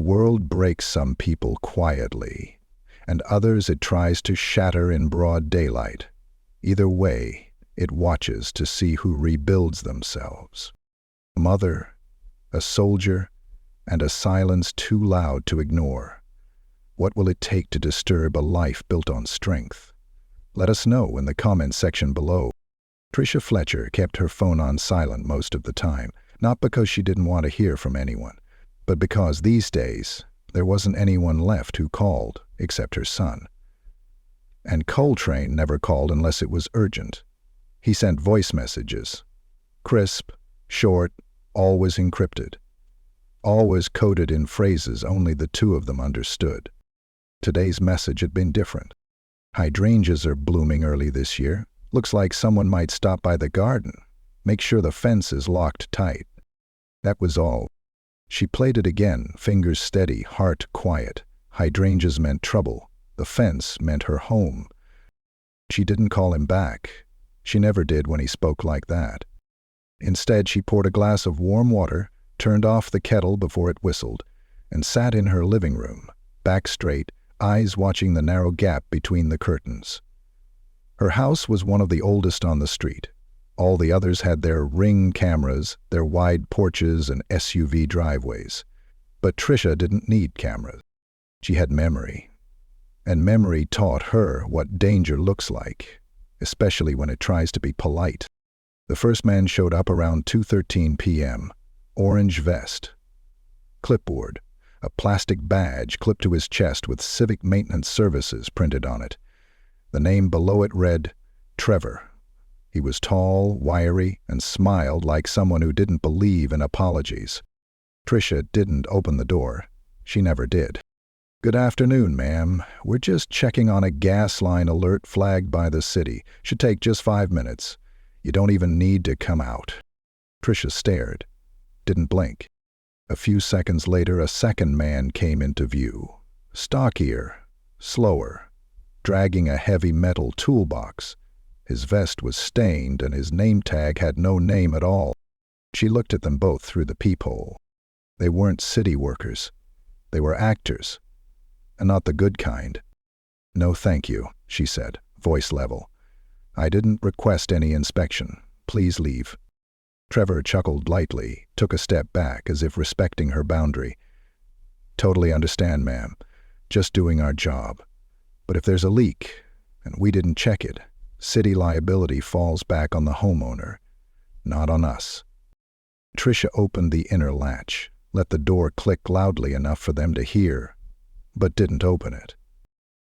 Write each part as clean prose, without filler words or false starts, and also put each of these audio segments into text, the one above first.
world breaks some people quietly, and others it tries to shatter in broad daylight. Either way, it watches to see who rebuilds themselves. A mother, a soldier, and a silence too loud to ignore. What will it take to disturb a life built on strength? Let us know in the comments section below. Tricia Fletcher kept her phone on silent most of the time, not because she didn't want to hear from anyone, but because these days there wasn't anyone left who called except her son. And Coltrane never called unless it was urgent. He sent voice messages. Crisp, short, always encrypted. Always coded in phrases only the two of them understood. Today's message had been different. Hydrangeas are blooming early this year. Looks like someone might stop by the garden. Make sure the fence is locked tight. That was all. She played it again, fingers steady, heart quiet. Hydrangeas meant trouble. The fence meant her home. She didn't call him back. She never did when he spoke like that. Instead, she poured a glass of warm water, turned off the kettle before it whistled, and sat in her living room, back straight, eyes watching the narrow gap between the curtains. Her house was one of the oldest on the street. All the others had their Ring cameras, their wide porches and SUV driveways. But Tricia didn't need cameras. She had memory. And memory taught her what danger looks like, especially when it tries to be polite. The first man showed up around 2:13 p.m. Orange vest. Clipboard. A plastic badge clipped to his chest with Civic Maintenance Services printed on it. The name below it read, Trevor. He was tall, wiry, and smiled like someone who didn't believe in apologies. Tricia didn't open the door. She never did. Good afternoon, ma'am. We're just checking on a gas line alert flagged by the city. Should take just 5 minutes. You don't even need to come out. Tricia stared. Didn't blink. A few seconds later, a second man came into view. Stockier, slower, dragging a heavy metal toolbox. His vest was stained and his name tag had no name at all. She looked at them both through the peephole. They weren't city workers. They were actors. And not the good kind. No thank you, she said, voice level. I didn't request any inspection. Please leave. Trevor chuckled lightly, took a step back as if respecting her boundary. Totally understand, ma'am. Just doing our job. But if there's a leak, and we didn't check it, city liability falls back on the homeowner, not on us. Tricia opened the inner latch, let the door click loudly enough for them to hear, but didn't open it.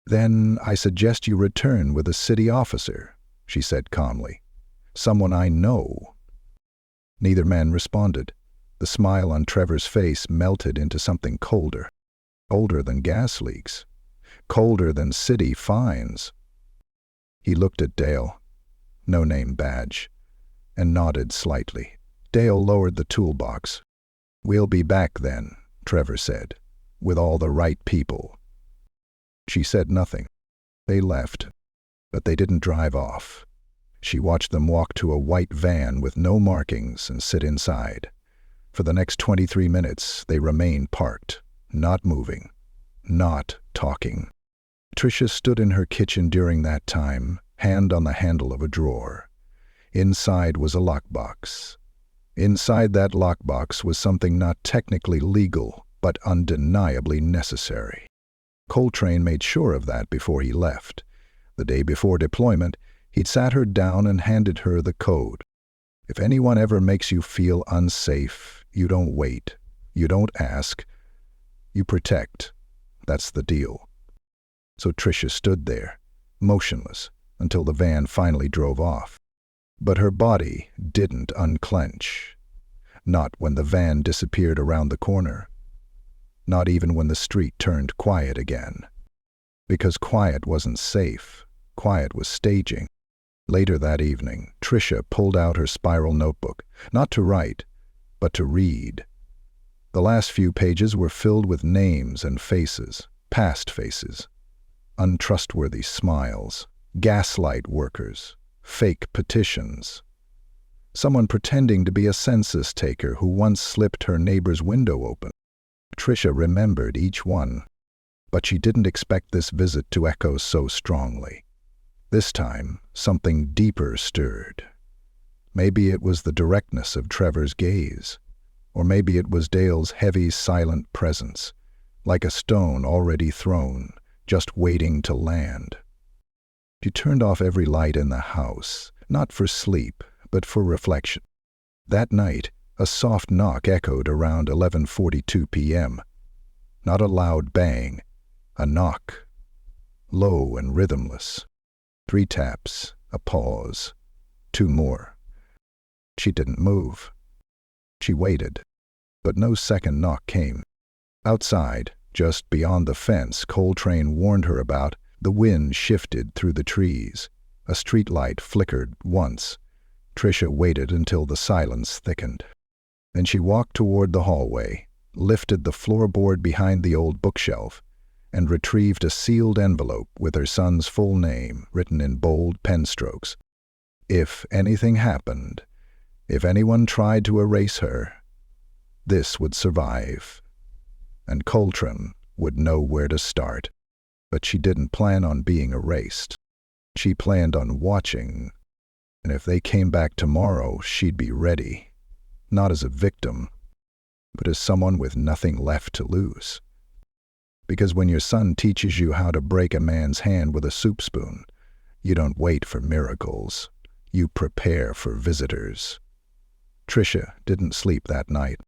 Then I suggest you return with a city officer, she said calmly. Someone I know. Neither man responded. The smile on Trevor's face melted into something colder. Colder than gas leaks. Colder than city fines. He looked at Dale, no name badge, and nodded slightly. Dale lowered the toolbox. We'll be back then, Trevor said, with all the right people. She said nothing. They left, but they didn't drive off. She watched them walk to a white van with no markings and sit inside. For the next 23 minutes, they remained parked, not moving, not talking. Tricia stood in her kitchen during that time, hand on the handle of a drawer. Inside was a lockbox. Inside that lockbox was something not technically legal, but undeniably necessary. Coltrane made sure of that before he left. The day before deployment, he'd sat her down and handed her the code. If anyone ever makes you feel unsafe, you don't wait. You don't ask. You protect. That's the deal. So Tricia stood there, motionless, until the van finally drove off. But her body didn't unclench. Not when the van disappeared around the corner. Not even when the street turned quiet again. Because quiet wasn't safe. Quiet was staging. Later that evening, Tricia pulled out her spiral notebook, not to write, but to read. The last few pages were filled with names and faces, past faces, untrustworthy smiles, gaslight workers, fake petitions. Someone pretending to be a census taker who once slipped her neighbor's window open. Tricia remembered each one, but she didn't expect this visit to echo so strongly. This time, something deeper stirred. Maybe it was the directness of Trevor's gaze, or maybe it was Dale's heavy, silent presence, like a stone already thrown, just waiting to land. She turned off every light in the house, not for sleep, but for reflection. That night, a soft knock echoed around 11:42 p.m. Not a loud bang, a knock, low and rhythmless. 3 taps, a pause, 2 more. She didn't move. She waited, but no second knock came. Outside, just beyond the fence Coltrane warned her about, the wind shifted through the trees. A street light flickered once. Tricia waited until the silence thickened. Then she walked toward the hallway, lifted the floorboard behind the old bookshelf, and retrieved a sealed envelope with her son's full name written in bold pen strokes. If anything happened, if anyone tried to erase her, this would survive, and Coltrane would know where to start. But she didn't plan on being erased. She planned on watching, and if they came back tomorrow, she'd be ready, not as a victim, but as someone with nothing left to lose. Because when your son teaches you how to break a man's hand with a soup spoon, you don't wait for miracles. You prepare for visitors. Tricia didn't sleep that night.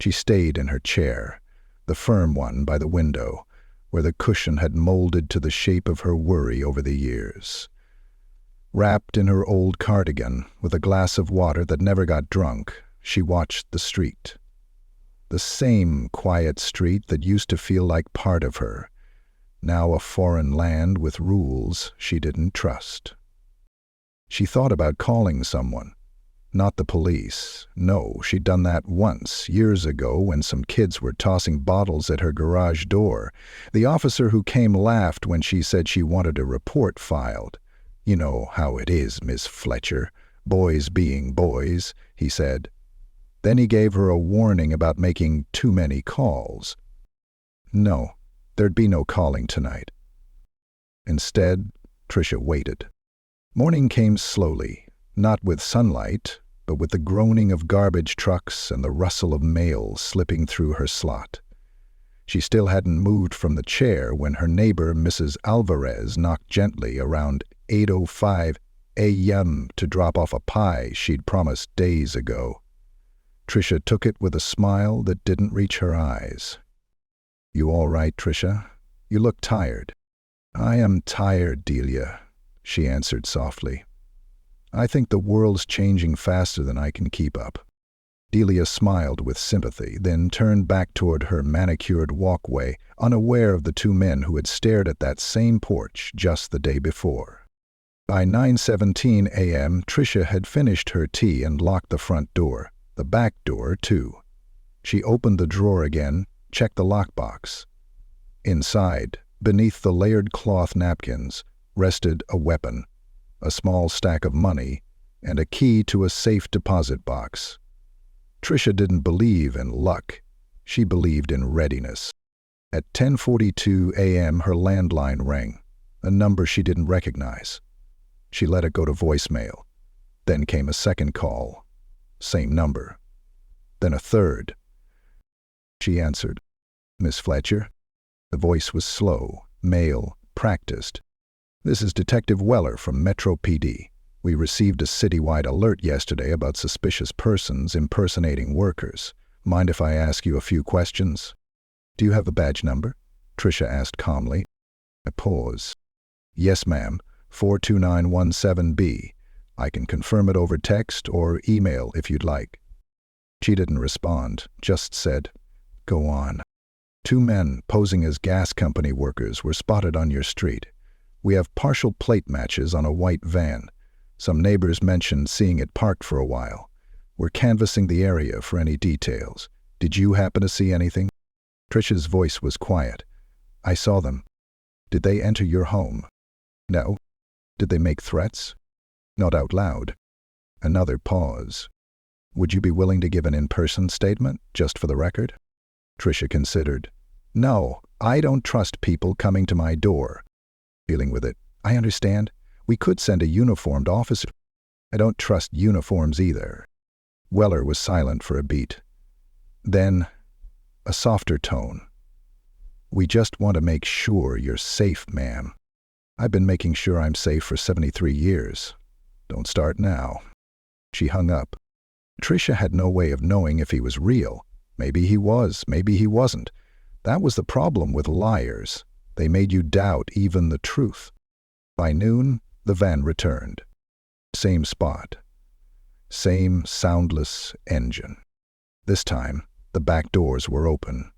She stayed in her chair, the firm one by the window, where the cushion had molded to the shape of her worry over the years. Wrapped in her old cardigan, with a glass of water that never got drunk, she watched the street. The same quiet street that used to feel like part of her, now a foreign land with rules she didn't trust. She thought about calling someone. Not the police. No, she'd done that once, years ago, when some kids were tossing bottles at her garage door. The officer who came laughed when she said she wanted a report filed. "You know how it is, Miss Fletcher. Boys being boys," he said. Then he gave her a warning about making too many calls. No, there'd be no calling tonight. Instead, Tricia waited. Morning came slowly, not with sunlight, but with the groaning of garbage trucks and the rustle of mail slipping through her slot. She still hadn't moved from the chair when her neighbor, Mrs. Alvarez, knocked gently around 8:05 a.m. to drop off a pie she'd promised days ago. Tricia took it with a smile that didn't reach her eyes. "You all right, Tricia? You look tired." "I am tired, Delia," she answered softly. "I think the world's changing faster than I can keep up." Delia smiled with sympathy, then turned back toward her manicured walkway, unaware of the 2 men who had stared at that same porch just the day before. By 9:17 a.m., Tricia had finished her tea and locked the front door, the back door too. She opened the drawer again, checked the lockbox. Inside, beneath the layered cloth napkins, rested a weapon, a small stack of money, and a key to a safe deposit box. Tricia didn't believe in luck. She believed in readiness. At 10:42 a.m. her landline rang, a number she didn't recognize. She let it go to voicemail. Then came a second call. Same number. Then a third. She answered. "Miss Fletcher?" The voice was slow, male, practiced. "This is Detective Weller from Metro PD. We received a citywide alert yesterday about suspicious persons impersonating workers. Mind if I ask you a few questions?" "Do you have a badge number?" Tricia asked calmly. A pause. "Yes, ma'am, 42917B. I can confirm it over text or email if you'd like." She didn't respond, just said, "Go on." 2 men posing as gas company workers were spotted on your street. We have partial plate matches on a white van. Some neighbors mentioned seeing it parked for a while. We're canvassing the area for any details. Did you happen to see anything?" Tricia's voice was quiet. "I saw them." "Did they enter your home?" "No." "Did they make threats?" "Not out loud." Another pause. "Would you be willing to give an in-person statement, just for the record?" Tricia considered. No, I don't trust people coming to my door. Dealing with it. I understand. We could send a uniformed officer. I don't trust uniforms either. Weller was silent for a beat. Then, a softer tone. We just want to make sure you're safe, ma'am. I've been making sure I'm safe for 73 years. Don't start now. She hung up. Tricia had no way of knowing if he was real. Maybe he was, maybe he wasn't. That was the problem with liars. They made you doubt even the truth. By noon, the van returned. Same spot. Same soundless engine. This time, the back doors were open.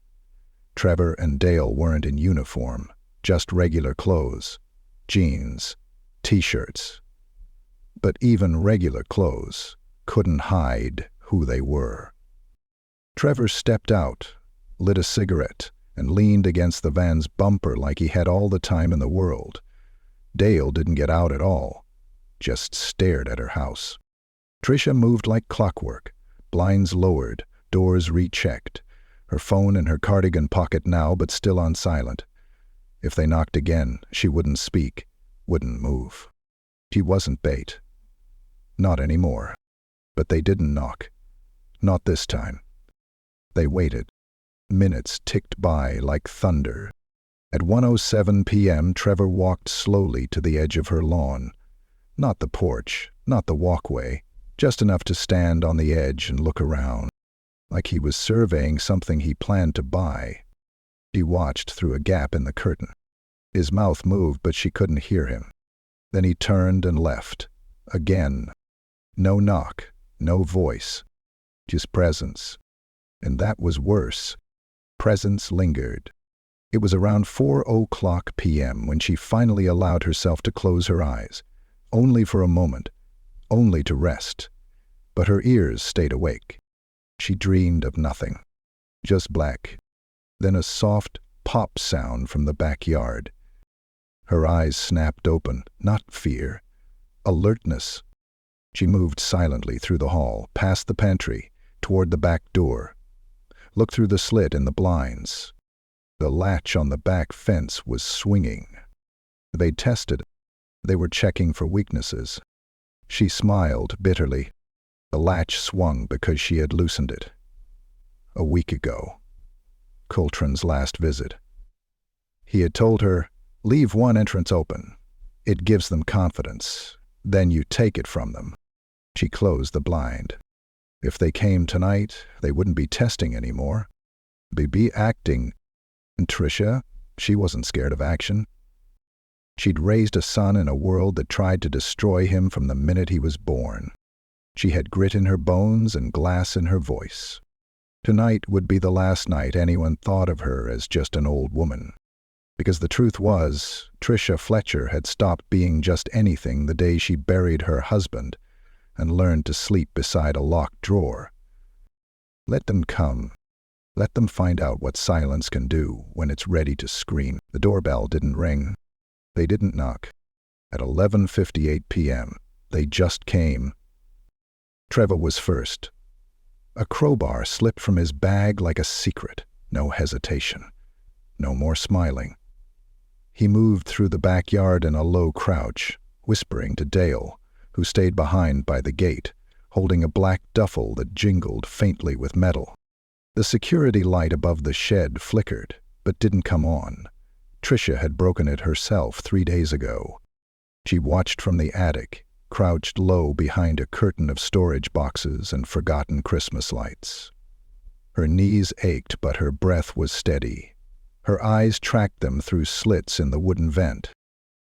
Trevor and Dale weren't in uniform, just regular clothes, jeans, t-shirts. But even regular clothes couldn't hide who they were. Trevor stepped out, lit a cigarette, and leaned against the van's bumper like he had all the time in the world. Dale didn't get out at all, just stared at her house. Tricia moved like clockwork, blinds lowered, doors rechecked, her phone in her cardigan pocket now but still on silent. If they knocked again, she wouldn't speak, wouldn't move. She wasn't bait. Not anymore. But they didn't knock. Not this time. They waited. Minutes ticked by like thunder. At 1:07 p.m., Trevor walked slowly to the edge of her lawn. Not the porch, not the walkway, just enough to stand on the edge and look around, like he was surveying something he planned to buy. She watched through a gap in the curtain. His mouth moved, but she couldn't hear him. Then he turned and left. Again. No knock, no voice. Just presence. And that was worse. Presence lingered. It was around 4:00 p.m. when she finally allowed herself to close her eyes. Only for a moment. Only to rest. But her ears stayed awake. She dreamed of nothing. Just black. Then a soft pop sound from the backyard. Her eyes snapped open, not fear. Alertness. She moved silently through the hall, past the pantry, toward the back door. Looked through the slit in the blinds. The latch on the back fence was swinging. They'd tested it. They were checking for weaknesses. She smiled bitterly. The latch swung because she had loosened it. A week ago. Coltrane's last visit. He had told her, leave one entrance open. It gives them confidence. Then you take it from them. She closed the blind. If they came tonight, they wouldn't be testing anymore. They'd be acting. And Tricia, she wasn't scared of action. She'd raised a son in a world that tried to destroy him from the minute he was born. She had grit in her bones and glass in her voice. Tonight would be the last night anyone thought of her as just an old woman. Because the truth was, Tricia Fletcher had stopped being just anything the day she buried her husband and learned to sleep beside a locked drawer. Let them come. Let them find out what silence can do when it's ready to scream. The doorbell didn't ring. They didn't knock. At 11:58 p.m., they just came. Trevor was first. A crowbar slipped from his bag like a secret. No hesitation. No more smiling. He moved through the backyard in a low crouch, whispering to Dale, who stayed behind by the gate, holding a black duffel that jingled faintly with metal. The security light above the shed flickered, but didn't come on. Tricia had broken it herself 3 days ago. She watched from the attic, crouched low behind a curtain of storage boxes and forgotten Christmas lights. Her knees ached, but her breath was steady. Her eyes tracked them through slits in the wooden vent.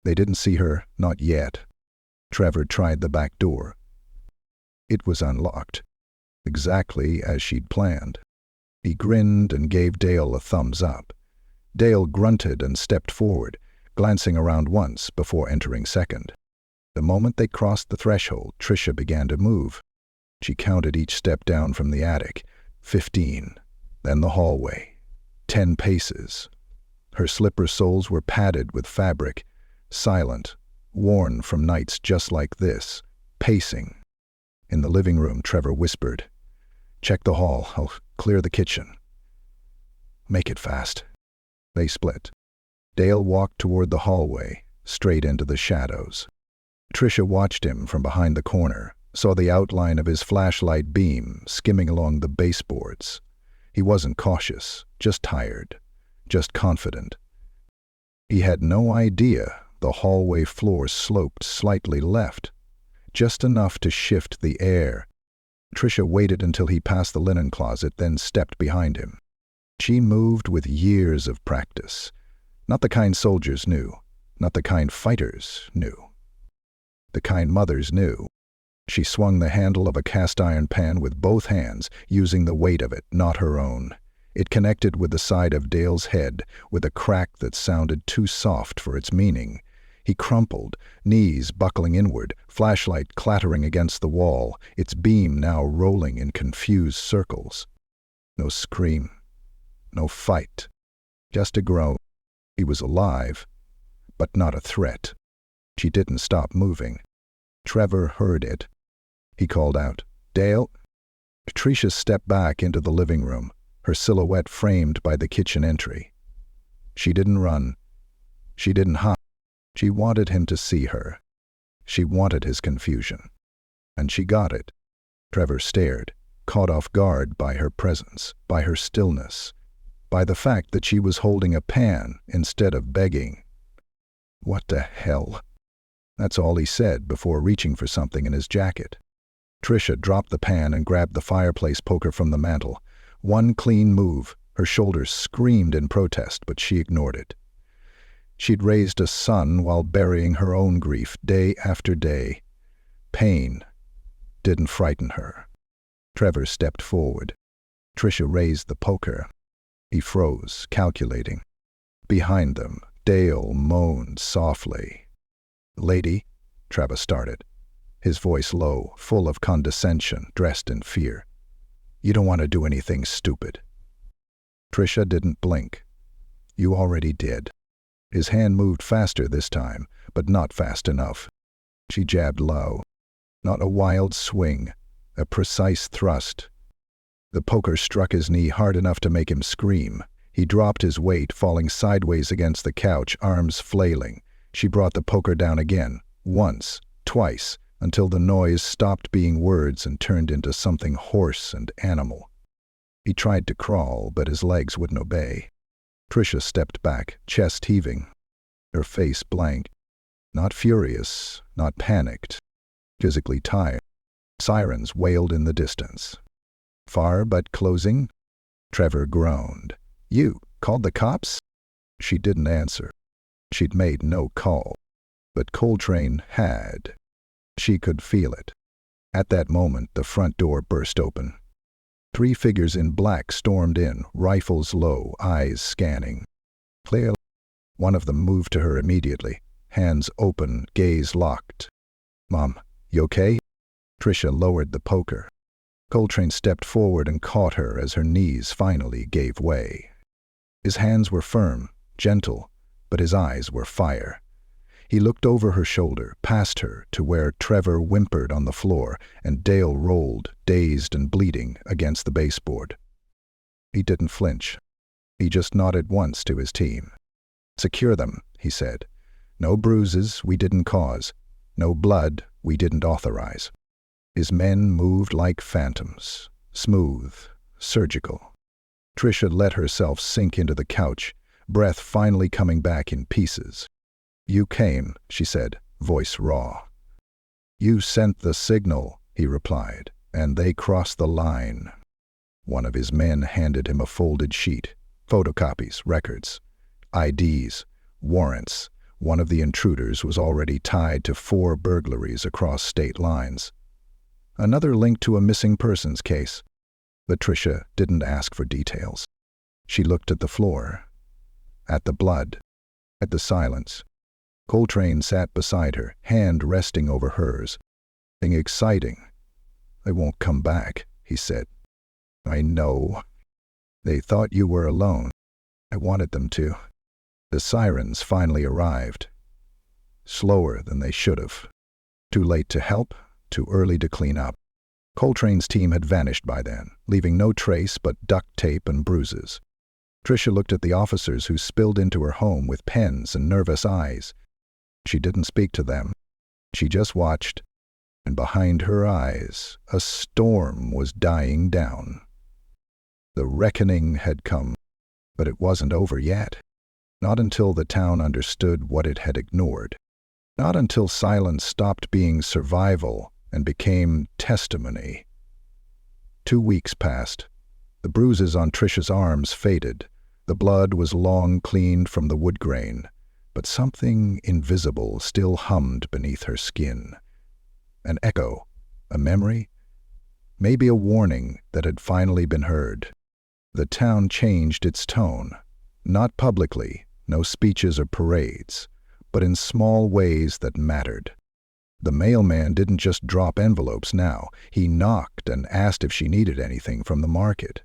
They didn't see her, not yet. Trevor tried the back door. It was unlocked, exactly as she'd planned. He grinned and gave Dale a thumbs up. Dale grunted and stepped forward, glancing around once before entering second. The moment they crossed the threshold, Tricia began to move. She counted each step down from the attic. 15. Then the hallway. 10 paces. Her slipper soles were padded with fabric, silent, worn from nights just like this, pacing. In the living room, Trevor whispered, "Check the hall. I'll clear the kitchen." Make it fast." They split. Dale walked toward the hallway, straight into the shadows. Tricia watched him from behind the corner, saw the outline of his flashlight beam skimming along the baseboards. He wasn't cautious, just tired, just confident. He had no idea the hallway floor sloped slightly left, just enough to shift the air. Tricia waited until he passed the linen closet, then stepped behind him. She moved with years of practice. Not the kind soldiers knew, not the kind fighters knew. The kind mothers knew. She swung the handle of a cast-iron pan with both hands, using the weight of it, not her own. It connected with the side of Dale's head, with a crack that sounded too soft for its meaning. He crumpled, knees buckling inward, flashlight clattering against the wall, its beam now rolling in confused circles. No scream. No fight. Just a groan. He was alive, but not a threat. She didn't stop moving. Trevor heard it. He called out, "Dale?" Tricia stepped back into the living room, her silhouette framed by the kitchen entry. She didn't run. She didn't hide. She wanted him to see her. She wanted his confusion. And she got it. Trevor stared, caught off guard by her presence, by her stillness, by the fact that she was holding a pan instead of begging. "What the hell?" That's all he said before reaching for something in his jacket. Tricia dropped the pan and grabbed the fireplace poker from the mantel. One clean move. Her shoulders screamed in protest, but she ignored it. She'd raised a son while burying her own grief day after day. Pain didn't frighten her. Trevor stepped forward. Tricia raised the poker. He froze, calculating. Behind them, Dale moaned softly. "Lady," Trevor started, his voice low, full of condescension, dressed in fear. "You don't want to do anything stupid." Tricia didn't blink. "You already did." His hand moved faster this time, but not fast enough. She jabbed low. Not a wild swing, a precise thrust. The poker struck his knee hard enough to make him scream. He dropped his weight, falling sideways against the couch, arms flailing. She brought the poker down again, once, twice, until the noise stopped being words and turned into something hoarse and animal. He tried to crawl, but his legs wouldn't obey. Tricia stepped back, chest heaving, her face blank. Not furious, not panicked, physically tired. Sirens wailed in the distance. Far but closing? Trevor groaned. "You called the cops?" She didn't answer. She'd made no call. But Coltrane had. She could feel it. At that moment, the front door burst open. 3 figures in black stormed in, rifles low, eyes scanning. Clearly, one of them moved to her immediately, hands open, gaze locked. "Mom, you okay?" Tricia lowered the poker. Coltrane stepped forward and caught her as her knees finally gave way. His hands were firm, gentle, but his eyes were fire. He looked over her shoulder, past her, to where Trevor whimpered on the floor and Dale rolled, dazed and bleeding, against the baseboard. He didn't flinch. He just nodded once to his team. "Secure them," he said. "No bruises we didn't cause. No blood we didn't authorize." His men moved like phantoms, smooth, surgical. Tricia let herself sink into the couch, breath finally coming back in pieces. "You came," she said, voice raw. "You sent the signal," he replied, "and they crossed the line." One of his men handed him a folded sheet, photocopies, records, IDs, warrants. One of the intruders was already tied to 4 burglaries across state lines. Another linked to a missing persons case. But Tricia didn't ask for details. She looked at the floor, at the blood, at the silence. Coltrane sat beside her, hand resting over hers. "Thing exciting. They won't come back," he said. "I know. They thought you were alone. I wanted them to." The sirens finally arrived. Slower than they should have. Too late to help, too early to clean up. Coltrane's team had vanished by then, leaving no trace but duct tape and bruises. Tricia looked at the officers who spilled into her home with pens and nervous eyes. She didn't speak to them. She just watched, and behind her eyes, a storm was dying down. The reckoning had come, but it wasn't over yet. Not until the town understood what it had ignored. Not until silence stopped being survival and became testimony. 2 weeks passed. The bruises on Tricia's arms faded. The blood was long cleaned from the wood grain, but something invisible still hummed beneath her skin. An echo, a memory, maybe a warning that had finally been heard. The town changed its tone, not publicly, no speeches or parades, but in small ways that mattered. The mailman didn't just drop envelopes now. He knocked and asked if she needed anything from the market.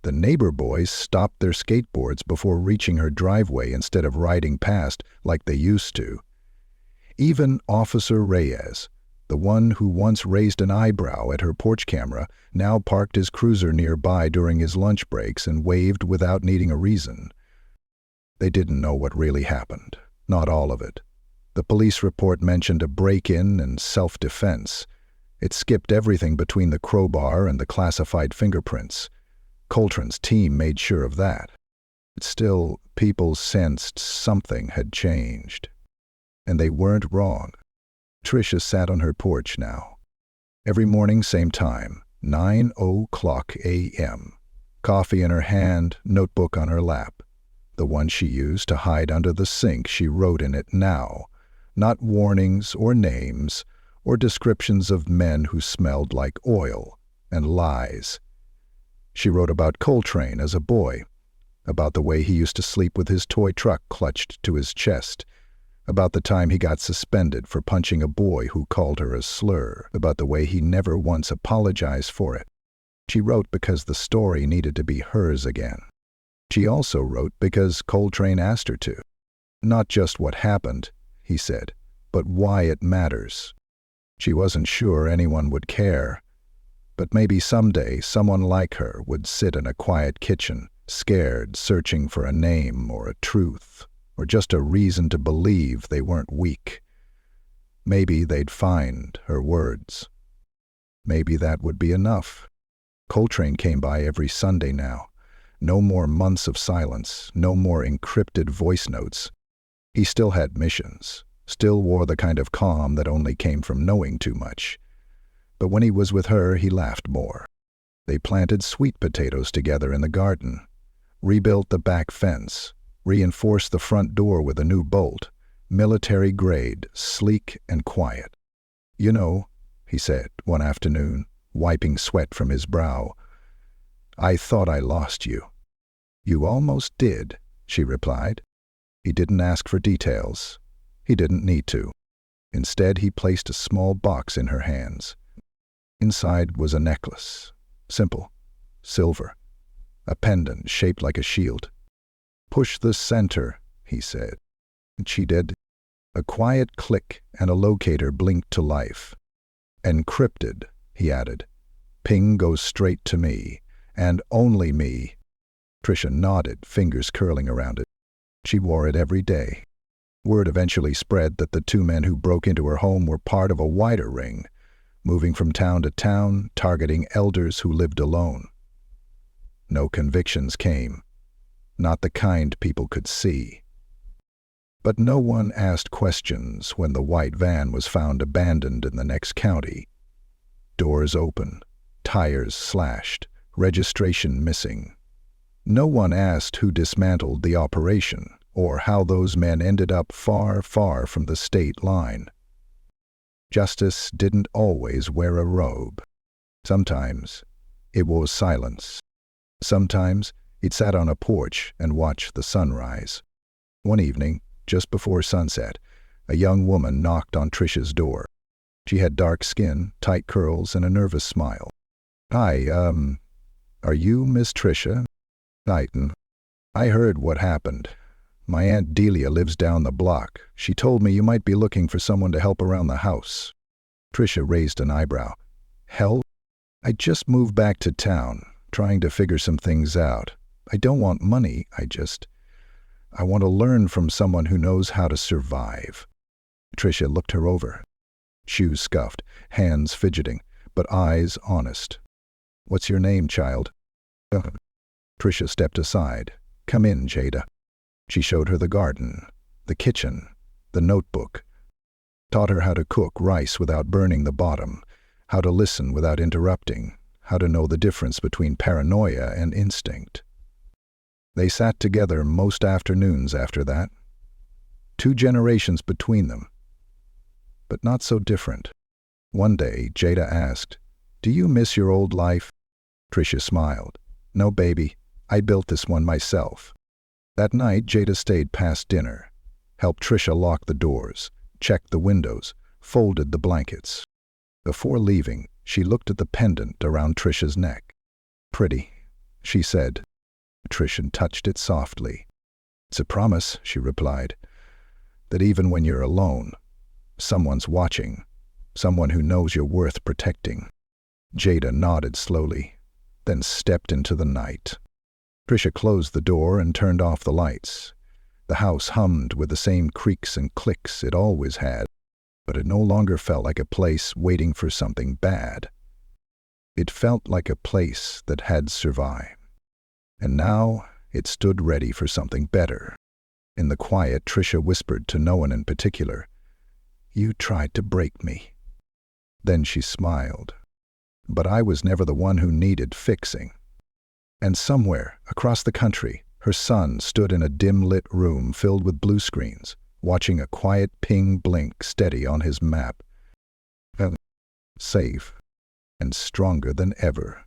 The neighbor boys stopped their skateboards before reaching her driveway instead of riding past like they used to. Even Officer Reyes, the one who once raised an eyebrow at her porch camera, now parked his cruiser nearby during his lunch breaks and waved without needing a reason. They didn't know what really happened, not all of it. The police report mentioned a break-in and self-defense. It skipped everything between the crowbar and the classified fingerprints. Coltrane's team made sure of that. But still, people sensed something had changed. And they weren't wrong. Tricia sat on her porch now. Every morning, same time, 9:00 a.m. Coffee in her hand, notebook on her lap. The one she used to hide under the sink, she wrote in it now. Not warnings or names or descriptions of men who smelled like oil and lies. She wrote about Coltrane as a boy, about the way he used to sleep with his toy truck clutched to his chest, about the time he got suspended for punching a boy who called her a slur, about the way he never once apologized for it. She wrote because the story needed to be hers again. She also wrote because Coltrane asked her to. Not just what happened, he said, but why it matters. She wasn't sure anyone would care. But maybe someday someone like her would sit in a quiet kitchen, scared, searching for a name or a truth, or just a reason to believe they weren't weak. Maybe they'd find her words. Maybe that would be enough. Coltrane came by every Sunday now. No more months of silence, no more encrypted voice notes. He still had missions, still wore the kind of calm that only came from knowing too much. But when he was with her, he laughed more. They planted sweet potatoes together in the garden, rebuilt the back fence, reinforced the front door with a new bolt, military grade, sleek and quiet. "You know," he said one afternoon, wiping sweat from his brow, "I thought I lost you." "You almost did," she replied. He didn't ask for details. He didn't need to. Instead, he placed a small box in her hands. Inside was a necklace, simple, silver, a pendant shaped like a shield. "Push the center," he said. And she did. A quiet click and a locator blinked to life. "Encrypted," he added. "Ping goes straight to me, and only me." Tricia nodded, fingers curling around it. She wore it every day. Word eventually spread that the 2 men who broke into her home were part of a wider ring, moving from town to town, targeting elders who lived alone. No convictions came, not the kind people could see. But no one asked questions when the white van was found abandoned in the next county. Doors open, tires slashed, registration missing. No one asked who dismantled the operation or how those men ended up far, far from the state line. Justice didn't always wear a robe. Sometimes it was silence. Sometimes it sat on a porch and watched the sunrise. One evening, just before sunset, a young woman knocked on Tricia's door. She had dark skin, tight curls, and a nervous smile. "Hi, are you Miss Tricia?" "Titan. I heard what happened. My Aunt Delia lives down the block. She told me you might be looking for someone to help around the house." Tricia raised an eyebrow. "Help? I just moved back to town, trying to figure some things out. I don't want money, I want to learn from someone who knows how to survive. Tricia looked her over. Shoes scuffed, hands fidgeting, but eyes honest. What's your name, child? Tricia stepped aside. Come in, Jada. She showed her the garden, the kitchen, the notebook. Taught her how to cook rice without burning the bottom, how to listen without interrupting, how to know the difference between paranoia and instinct. They sat together most afternoons after that. 2 generations between them, but not so different. One day, Jada asked, "Do you miss your old life?" Tricia smiled. "No, baby. I built this one myself." That night, Jada stayed past dinner, helped Tricia lock the doors, checked the windows, folded the blankets. Before leaving, she looked at the pendant around Tricia's neck. "Pretty," she said. Tricia touched it softly. "It's a promise," she replied, "that even when you're alone, someone's watching, someone who knows you're worth protecting." Jada nodded slowly, then stepped into the night. Tricia closed the door and turned off the lights. The house hummed with the same creaks and clicks it always had, but it no longer felt like a place waiting for something bad. It felt like a place that had survived. And now it stood ready for something better. In the quiet, Tricia whispered to no one in particular, "You tried to break me." Then she smiled. "But I was never the one who needed fixing." And somewhere, across the country, her son stood in a dim-lit room filled with blue screens, watching a quiet ping blink steady on his map. Safe and stronger than ever.